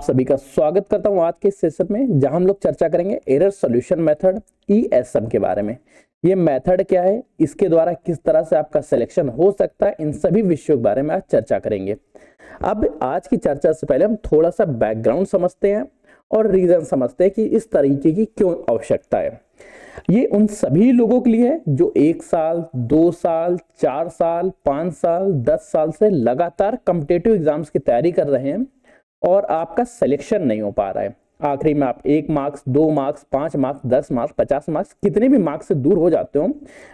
सभी का स्वागत करता हूं आज के इस सेशन में, जहां हम लोग चर्चा करेंगे एरर सॉल्यूशन मेथड ईएसएम के बारे में। ये मेथड क्या है, इसके द्वारा किस तरह से आपका सिलेक्शन हो सकता है, इन सभी विषयों के बारे में आज चर्चा करेंगे। अब आज की चर्चा से पहले हम थोड़ा सा बैकग्राउंड समझते हैं और रीजन समझते हैं कि इस तरीके की क्यों आवश्यकता है। ये उन सभी लोगों के लिए है जो 1 साल, 2 साल, 4 साल, 5 साल, 10 साल से लगातार कॉम्पिटिटिव एग्जाम्स की तैयारी कर रहे हैं और आपका सिलेक्शन नहीं हो पा रहा है। आखिरी में आप 1 marks, 2 marks, 5 marks, 10 marks, 50 marks, कितने भी मार्क्स से दूर हो जाते हो,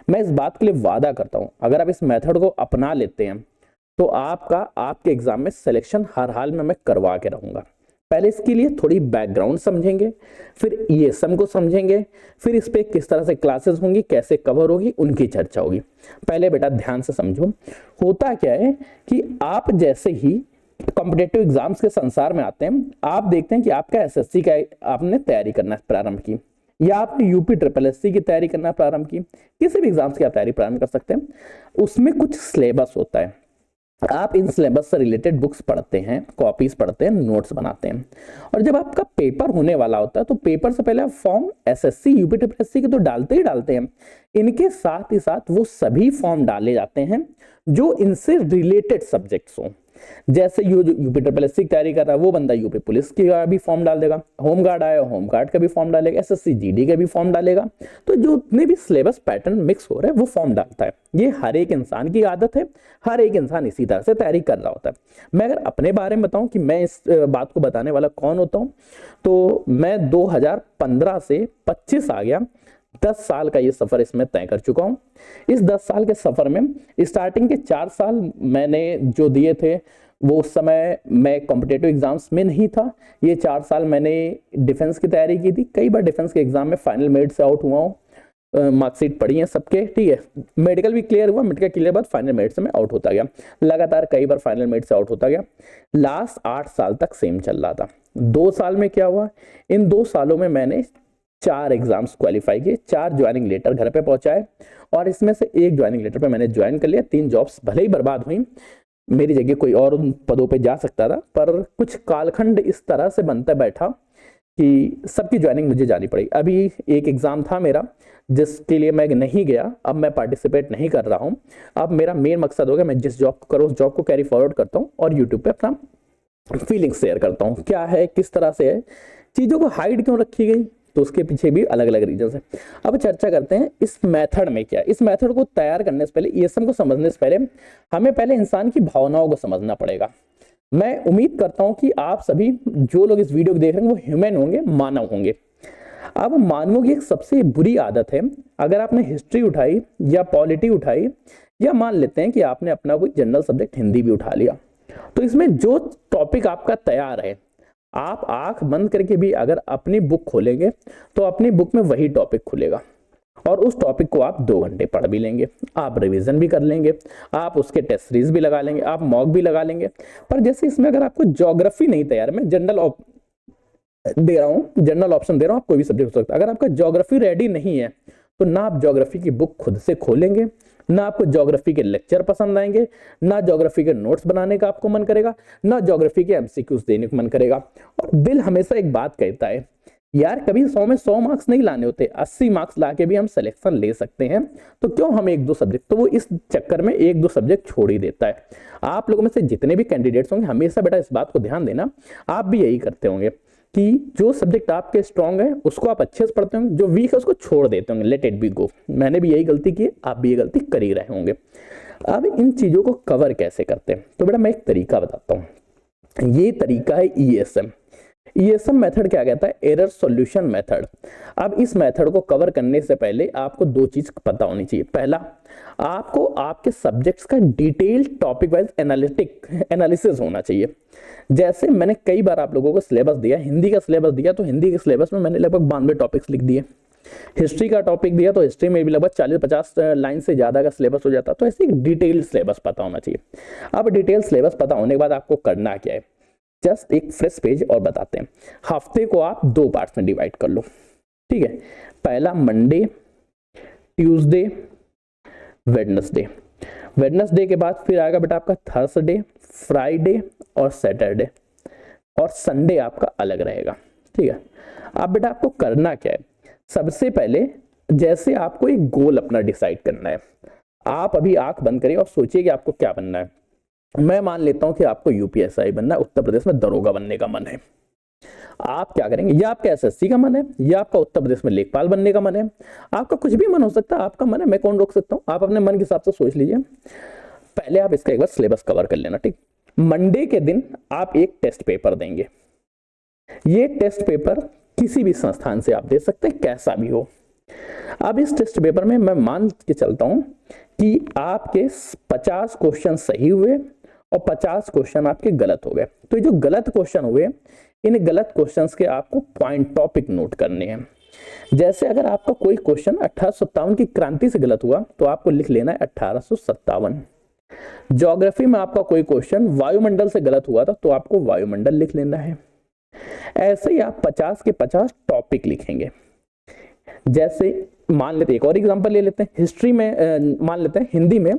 मैं इस बात के लिए वादा करता हूं, अगर आप इस मेथड को अपना लेते हैं तो आपके एग्जाम में सिलेक्शन हर हाल में मैं करवा के रहूंगा। पहले इसके लिए थोड़ी बैकग्राउंड समझेंगे, फिर ईएसएम को समझेंगे, फिर इस पे किस तरह से क्लासेस होंगी, कैसे कवर होगी, उनकी चर्चा होगी। पहले बेटा ध्यान से समझो, होता क्या है कि आप जैसे ही कॉम्पिटेटिव एग्जाम्स के संसार में आते हैं, आप देखते हैं कि आपका एसएससी का आपने तैयारी करना प्रारंभ की, या आपने यूपी ट्रिपल एससी की तैयारी करना प्रारंभ की, किसी भी एग्जाम्स की आप तैयारी प्रारंभ कर सकते हैं। उसमें कुछ सिलेबस होता है, आप इन सिलेबस से रिलेटेड बुक्स पढ़ते हैं, कॉपीज पढ़ते हैं, नोट्स बनाते हैं, और जब आपका पेपर होने वाला होता है तो पेपर से पहले आप form SSC, UP triple SC के तो डालते ही डालते हैं, इनके साथ ही साथ वो सभी फॉर्म डाले जाते हैं जो इनसे रिलेटेड सब्जेक्ट्स हों। जैसे यूपी ट्रिपल एससी की तैयारी कर रहा है वो बंदा यूपी पुलिस का भी फॉर्म डाल देगा, होमगार्ड आया होमगार्ड का भी फॉर्म डालेगा, एसएससी जीडी का भी फॉर्म डालेगा। तो जो उतने भी सिलेबस पैटर्न मिक्स हो रहे हैं वो फॉर्म डालता है। ये हर एक इंसान की आदत है, हर एक इंसान इसी तरह से तैयारी कर रहा होता है। मैं अगर अपने बारे में बताऊं कि मैं इस बात को बताने वाला कौन होता हूं, तो मैं 2015 से 25 आ गया, 10 साल का ये सफर इसमें तय कर चुका हूं। इस 10 साल के सफर में स्टार्टिंग के 4 साल मैंने जो दिए थे वो उस समय मैं कॉम्पिटेटिव एग्जाम्स में नहीं था। ये 4 साल मैंने डिफेंस की तैयारी की थी, कई बार डिफेंस के एग्जाम में फाइनल मेरिट से आउट हुआ हूँ, मार्कशीट पड़ी है सबके, ठीक है। मेडिकल भी क्लियर हुआ, मेडिकल क्लियर बाद फाइनल मेरिट से मैं आउट होता गया, लगातार कई बार फाइनल मेरिट से आउट होता गया। लास्ट 8 साल तक सेम चल रहा था। 2 साल में क्या हुआ, इन 2 सालों में मैंने 4 एग्जाम्स क्वालिफाई किए, 4 ज्वाइनिंग लेटर घर पे पहुंचाए, और इसमें से 1 ज्वाइनिंग लेटर पे मैंने ज्वाइन कर लिया। 3 जॉब्स भले ही बर्बाद हुई, मेरी जगह कोई और उन पदों पे जा सकता था, पर कुछ कालखंड इस तरह से बनता बैठा कि सबकी ज्वाइनिंग मुझे जानी पड़ी। अभी एक एग्जाम था मेरा जिसके लिए मैं नहीं गया, अब मैं पार्टिसिपेट नहीं कर रहा हूं। अब मेरा मेन मकसद हो गया, मैं जिस जॉब को करूँ उस जॉब को कैरी फॉरवर्ड करता हूँ और यूट्यूब पे अपना फीलिंग्स शेयर करता हूँ, क्या है, किस तरह से है, चीजों को हाइड क्यों रखी गई, तो उसके पीछे भी अलग अलग रीजन है। अब चर्चा करते हैं इस मेथड में क्या है। इस मेथड को तैयार करने से पहले, ईएसएम को समझने से पहले, हमें पहले इंसान की भावनाओं को समझना पड़ेगा। मैं उम्मीद करता हूं कि आप सभी जो लोग इस वीडियो को देख रहे हैं वो ह्यूमन होंगे, मानव होंगे। अब मानवों की एक सबसे बुरी आदत है, अगर आपने हिस्ट्री उठाई या पॉलिटी उठाई, या मान लेते हैं कि आपने अपना कोई जनरल सब्जेक्ट हिंदी भी उठा लिया, तो इसमें जो टॉपिक आपका तैयार है, आप आंख बंद करके भी अगर अपनी बुक खोलेंगे तो अपनी बुक में वही टॉपिक खुलेगा, और उस टॉपिक को आप 2 घंटे पढ़ भी लेंगे, आप रिवीजन भी कर लेंगे, आप उसके टेस्ट सीरीज भी लगा लेंगे, आप मॉक भी लगा लेंगे। पर जैसे इसमें अगर आपको ज्योग्राफी नहीं तैयार, मैं जनरल दे रहा हूं, जनरल ऑप्शन दे रहा हूं, आप कोई भी सब्जेक्ट हो सकता है, अगर आपका ज्योग्राफी रेडी नहीं है तो ना आप ज्योग्राफी की बुक खुद से खोलेंगे, ना आपको ज्योग्राफी के लेक्चर पसंद आएंगे, ना ज्योग्राफी के नोट्स बनाने का आपको मन करेगा, ना ज्योग्राफी के एमसीक्यूज देने का मन करेगा। और दिल हमेशा एक बात कहता है, यार कभी 100 में 100 मार्क्स नहीं लाने होते, 80 मार्क्स लाके भी हम सिलेक्शन ले सकते हैं, तो क्यों हम 1-2 सब्जेक्ट, तो वो इस चक्कर में 1-2 सब्जेक्ट छोड़ ही देता है। आप लोगों में से जितने भी कैंडिडेट्स होंगे, हमेशा बेटा इस बात को ध्यान देना, आप भी यही करते होंगे कि जो सब्जेक्ट आपके स्ट्रांग है उसको आप अच्छे से पढ़ते होंगे, जो वीक है उसको छोड़ देते होंगे, लेट इट बी गो। मैंने भी यही गलती की, आप भी ये गलती कर ही रहे होंगे। अब इन चीजों को कवर कैसे करते हैं, तो बेटा मैं एक तरीका बताता हूं, ये तरीका है ईएसएम। ईएसएम मेथड क्या कहता है, एरर सॉल्यूशन मेथड। अब इस मेथड को कवर करने से पहले आपको 2 चीज पता होनी चाहिए। पहला, आपको आपके सब्जेक्ट्स का डिटेल टॉपिक वाइज एनालिसिस होना चाहिए। जैसे मैंने कई बार आप लोगों को सिलेबस दिया, हिंदी का सिलेबस दिया तो हिंदी के सिलेबस में मैंने लगभग 92 टॉपिक्स लिख दिए, हिस्ट्री का टॉपिक दिया तो हिस्ट्री में भी लगभग 40-50 लाइन से ज्यादा का सिलेबस हो जाता। तो ऐसे एक डिटेल सिलेबस पता होना चाहिए। अब डिटेल सिलेबस पता होने के बाद आपको करना क्या है, जस्ट एक फ्रेश पेज और बताते हैं। हफ्ते को आप 2 पार्ट्स में डिवाइड कर लो, ठीक है। पहला मंडे, ट्यूसडे, वेडनेसडे। वेडनेसडे के बाद फिर आएगा बेटा आपका थर्सडे, फ्राइडे और सैटरडे। और संडे आपका अलग रहेगा। ठीक है, अब बेटा आपको करना क्या है, सबसे पहले जैसे आपको एक गोल अपना डिसाइड करना है। आप अभी आंख बंद करिए और सोचिए कि आपको क्या बनना है। मैं मान लेता हूं कि आपको यूपीएसआई बनना है, उत्तर प्रदेश में दरोगा बनने का मन है। आप क्या करेंगे, या आपका एसएससी का मन है, या आपका उत्तर प्रदेश में लेखपाल बनने का मन है, आपका कुछ भी मन हो सकता है, आपका मन है, मैं कौन रोक सकता हूं। आप अपने मन के हिसाब से सोच लीजिए। पहले आप इसका एक बार सिलेबस कवर कर लेना। ठीक, मंडे के दिन आप एक टेस्ट पेपर देंगे। ये टेस्ट पेपर किसी भी संस्थान से आप दे सकते हैं, कैसा भी हो। अब इस टेस्ट पेपर में मैं मान के चलता हूं कि आपके 50 क्वेश्चन सही हुए और 50 क्वेश्चन आपके गलत हो गए। तो ये जो गलत क्वेश्चन हुए, इन गलत क्वेश्चंस के आपको पॉइंट टॉपिक नोट करने हैं। जैसे अगर आपका कोई क्वेश्चन 1857 की क्रांति से गलत हुआ तो आपको लिख लेना है 1857। ज्योग्राफी में आपका कोई क्वेश्चन वायुमंडल से गलत हुआ था तो आपको वायुमंडल लिख लेना है। ऐसे ही आप 50 के 50 टॉपिक लिखेंगे। जैसे मान लेते एक और एग्जांपल ले लेते हैं, हिस्ट्री में मान लेते हैं हिंदी में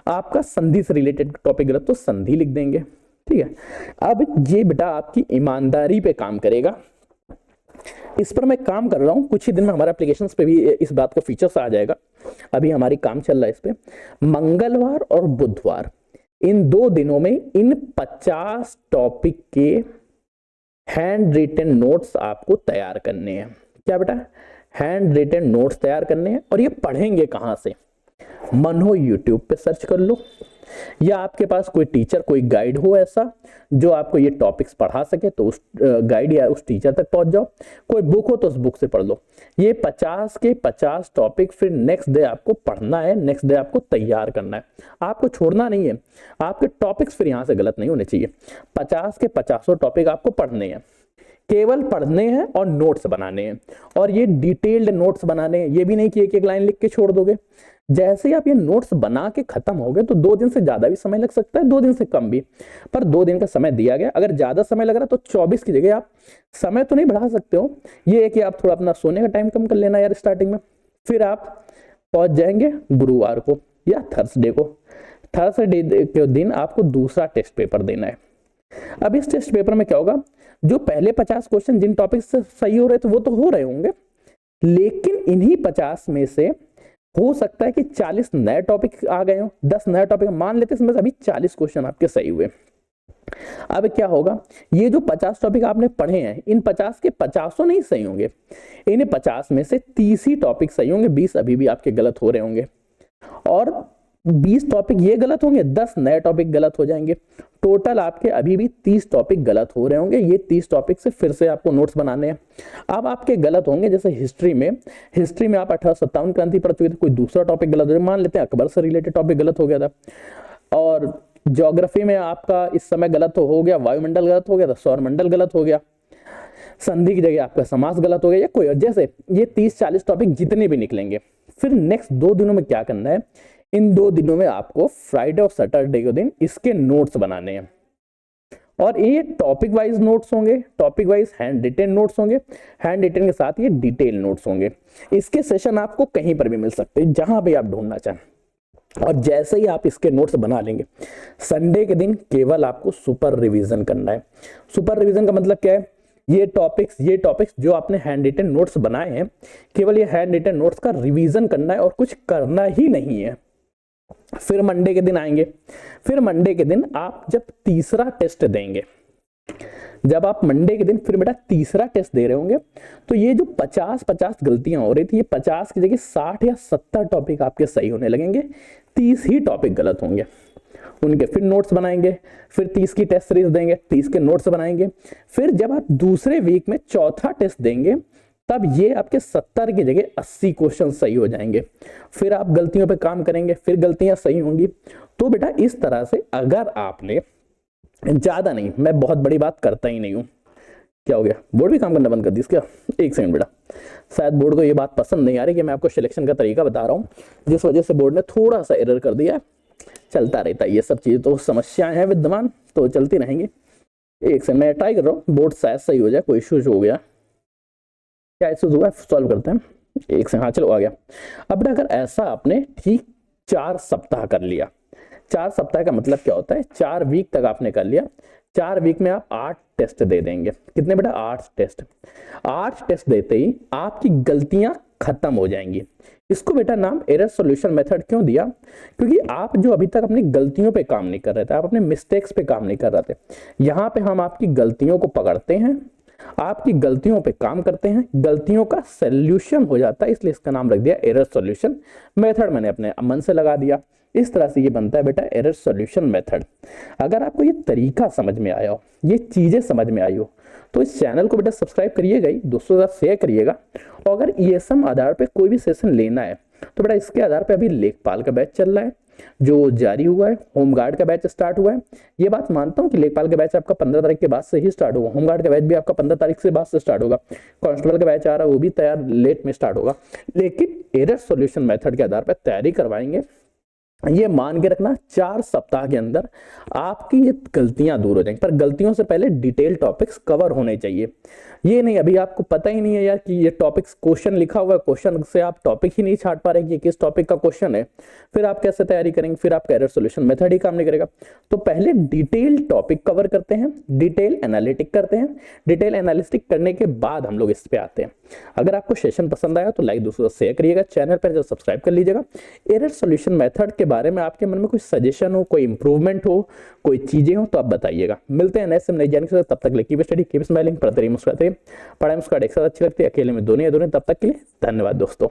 आपका संधि से रिलेटेड टॉपिक गलत तो संधि लिख देंगे। ठीक है, अब ये बेटा आपकी ईमानदारी पे काम करेगा। इस पर मैं काम कर रहा हूं, कुछ ही दिन में हमारे एप्लीकेशंस पे भी इस बात का फीचर्स आ जाएगा। अभी हमारी काम चल रहा है इस पे। मंगलवार और बुधवार इन 2 दिनों में इन 50 टॉपिक के हैंड रिटन नोट्स आपको तैयार करने हैं। क्या बेटा, हैंड रिटन नोट्स तैयार करने हैं। और ये पढ़ेंगे कहां से, मन हो यूट्यूब पे सर्च कर लो, या आपके पास कोई टीचर कोई गाइड हो ऐसा जो आपको ये टॉपिक्स पढ़ा सके तो उस गाइड या उस टीचर तक पहुंच जाओ। कोई बुक हो तो उस बुक से पढ़ लो। ये 50 के 50 टॉपिक फिर नेक्स्ट डे आपको पढ़ना है, नेक्स्ट डे आपको तैयार करना है, आपको छोड़ना नहीं है। आपके टॉपिक्स फिर यहां से गलत नहीं होने चाहिए। 50 के 50 टॉपिक आपको पढ़ने हैं, केवल पढ़ने हैं और नोट्स बनाने हैं। और ये डिटेल्ड नोट्स बनाने हैं, ये भी नहीं कि एक एक लाइन लिख के छोड़ दोगे। जैसे ही आप ये नोट्स बना के खत्म हो गए तो 2 दिन से ज्यादा भी समय लग सकता है, 2 दिन से कम भी, पर 2 दिन का समय दिया गया। अगर ज्यादा समय लग रहा है तो 24 की जगह आप समय तो नहीं बढ़ा सकते हो। ये है कि आप थोड़ा अपना सोने का टाइम कम कर लेना यार स्टार्टिंग में। फिर आप पहुंच जाएंगे गुरुवार को या थर्सडे को। थर्सडे के दिन आपको दूसरा टेस्ट पेपर देना है। अब इस टेस्ट पेपर में क्या होगा, जो पहले 50 क्वेश्चन जिन टॉपिक से सही हो रहे थे वो तो हो रहे होंगे, लेकिन इन्हीं 50 में से हो सकता है कि 40 नए टॉपिक आ गए हो, 10 नए टॉपिक मान लेते हैं, इसमें से अभी 40 क्वेश्चन आपके सही हुए। अब क्या होगा, ये जो 50 टॉपिक आपने पढ़े हैं, इन 50 के 50 नहीं सही होंगे। इन 50 में से 30 ही टॉपिक सही होंगे, 20 अभी भी आपके गलत हो रहे होंगे। और 20 टॉपिक ये गलत होंगे, 10 नए टॉपिक गलत हो जाएंगे। टोटल आपके अभी भी 30 टॉपिक गलत हो रहे होंगे। ये 30 टॉपिक से फिर से आपको नोट्स बनाने हैं। अब आपके गलत होंगे, जैसे हिस्ट्री में आप 1857 क्रांति पढ़ चुके थे, कोई दूसरा टॉपिक गलत हो, मान लेते हैं अकबर से रिलेटेड टॉपिक गलत हो गया था। और ज्योग्राफी में आपका इस समय गलत हो गया, वायुमंडल गलत हो गया था, सौरमंडल गलत हो गया, संधि की जगह आपका समास गलत हो गया, या कोई, जैसे ये 30-40 टॉपिक जितने भी निकलेंगे। फिर नेक्स्ट 2 दिनों में क्या करना है, इन 2 दिनों में आपको फ्राइडे और सैटरडे के दिन इसके नोट्स बनाने हैं। और ये टॉपिक वाइज नोट्स होंगे, topic wise hand retain notes होंगे, हैंड रिटेन के साथ ये डिटेल नोट्स होंगे। इसके सेशन आपको कहीं पर भी मिल सकते हैं, जहां भी आप ढूंढना चाहें। और जैसे ही आप इसके नोट्स बना लेंगे, संडे के दिन केवल आपको सुपर रिवीजन करना है। सुपर रिवीजन का मतलब क्या है, ये टॉपिक्स जो आपने हैंड रिटन नोट्स बनाए हैं, केवल ये हैंड रिटन नोट्स का रिवीजन करना है और कुछ करना ही नहीं है। फिर मंडे के दिन आएंगे। फिर मंडे के दिन आप जब तीसरा टेस्ट देंगे, जब आप मंडे के दिन फिर बेटा तीसरा टेस्ट दे रहे होंगे, तो ये जो 50 गलतियां हो रही थी, ये 50 की जगह 60 या 70 टॉपिक आपके सही होने लगेंगे, 30 ही टॉपिक गलत होंगे। उनके फिर नोट्स बनाएंगे, फिर 30 की टेस्ट सीरीज देंगे, 30 के नोट्स बनाएंगे। फिर जब आप दूसरे वीक में चौथा टेस्ट देंगे, तब ये आपके 70 की जगह 80 क्वेश्चन सही हो जाएंगे। फिर आप गलतियों पे काम करेंगे, फिर गलतियां सही होंगी। तो बेटा इस तरह से अगर आपने, ज्यादा नहीं, मैं बहुत बड़ी बात करता ही नहीं हूं। क्या हो गया, बोर्ड भी काम करना बंद कर दी क्या? एक सेकंड बेटा, शायद बोर्ड को ये बात पसंद नहीं आ रही कि मैं आपको सिलेक्शन का तरीका बता रहा हूं, जिस वजह से बोर्ड ने थोड़ा सा एरर कर दिया है। चलता रहता है ये सब चीजें, तो समस्याएं हैं विद्यमान, तो चलती रहेंगी। एक सेकंड मैं ट्राई कर रहा हूँ, बोर्ड शायद सही हो जाए। कोई इश्यूज हो गया, क्या इश्यूज हुआ, सॉल्व करते हैं। एक सेकंड, हाँ चलो आ गया। अब अगर ऐसा आपने ठीक 4 सप्ताह कर लिया, 4 सप्ताह का मतलब क्या होता है, 4 वीक तक आपने कर लिया, 4 वीक में आप 8 टेस्ट दे देंगे। कितने बेटा? 8 टेस्ट। 8 टेस्ट देते ही आपकी गलतियां खत्म हो जाएंगी। इसको बेटा नाम एरर सॉल्यूशन मेथड क्यों दिया? क्योंकि आप जो अभी तक अपनी गलतियों पे काम नहीं कर रहे थे, आप अपने मिस्टेक्स पे काम नहीं कर रहे थे, यहाँ पे हम आपकी गलतियों को पकड़ते हैं, आपकी गलतियों पे काम करते हैं, गलतियों का सॉल्यूशन हो जाता है, इसलिए इसका नाम रख दिया एरर सॉल्यूशन मेथड। मैंने अपने मन से लगा दिया। इस तरह से ये बनता है बेटा एरर सॉल्यूशन मेथड। अगर आपको ये तरीका समझ में आया हो, ये चीजें समझ में आई हो, तो इस चैनल को बेटा सब्सक्राइब करिएगा ही, दोस्तों के साथ शेयर करिएगा। और अगर ईएसएम आधार पे कोई भी सेशन लेना है तो बेटा इसके आधार पे अभी लेखपाल का बैच चल रहा है जो जारी हुआ है, होमगार्ड का बैच स्टार्ट हुआ है। ये बात मानता हूँ कि लेखपाल का बैच आपका 15 तारीख के बाद से ही स्टार्ट होगा, होमगार्ड का बैच भी आपका 15 तारीख से बाद से स्टार्ट होगा, कांस्टेबल का बैच आ रहा है वो भी तैयार लेट में स्टार्ट होगा, लेकिन एरर सॉल्यूशन मेथड के आधार पर तैयारी करवाएंगे। ये मान के रखना 4 सप्ताह के अंदर आपकी ये गलतियां दूर हो जाएंगी। पर गलतियों से पहले डिटेल टॉपिक्स कवर होने चाहिए। ये नहीं अभी आपको पता ही नहीं है यार कि ये टॉपिक्स क्वेश्चन लिखा हुआ है, क्वेश्चन से आप टॉपिक ही नहीं छाट पा रहे कि ये किस टॉपिक का क्वेश्चन है, फिर आप कैसे तैयारी करेंगे? फिर आपका एरर सॉल्यूशन मेथड ही काम नहीं करेगा। तो पहले डिटेल टॉपिक कवर करते हैं, डिटेल एनालिटिक करते हैं, डिटेल एनालिटिक करने के बाद हम लोग इस पे आते हैं। अगर आपको सेशन पसंद आया तो लाइक दोस्तों शेयर करिएगा, चैनल पर जो सब्सक्राइब कर लीजिएगा। एरर सॉल्यूशन मेथड के बारे में आपके मन में कोई सजेशन हो, कोई इंप्रूवमेंट हो, कोई चीजें हो तो आप बताइएगा। मिलते हैं नेक्स्ट नई जानकारी के साथ, तब तक के लिए कीप स्टडी, कीप स्माइलिंग, पढ़ते रहिए, मुस्कुराते रहिए। पढ़ाई मुस्कुराहट एक साथ अच्छी लगती है, अकेले में दोनों या दोनों। तब तक के लिए धन्यवाद दोस्तों।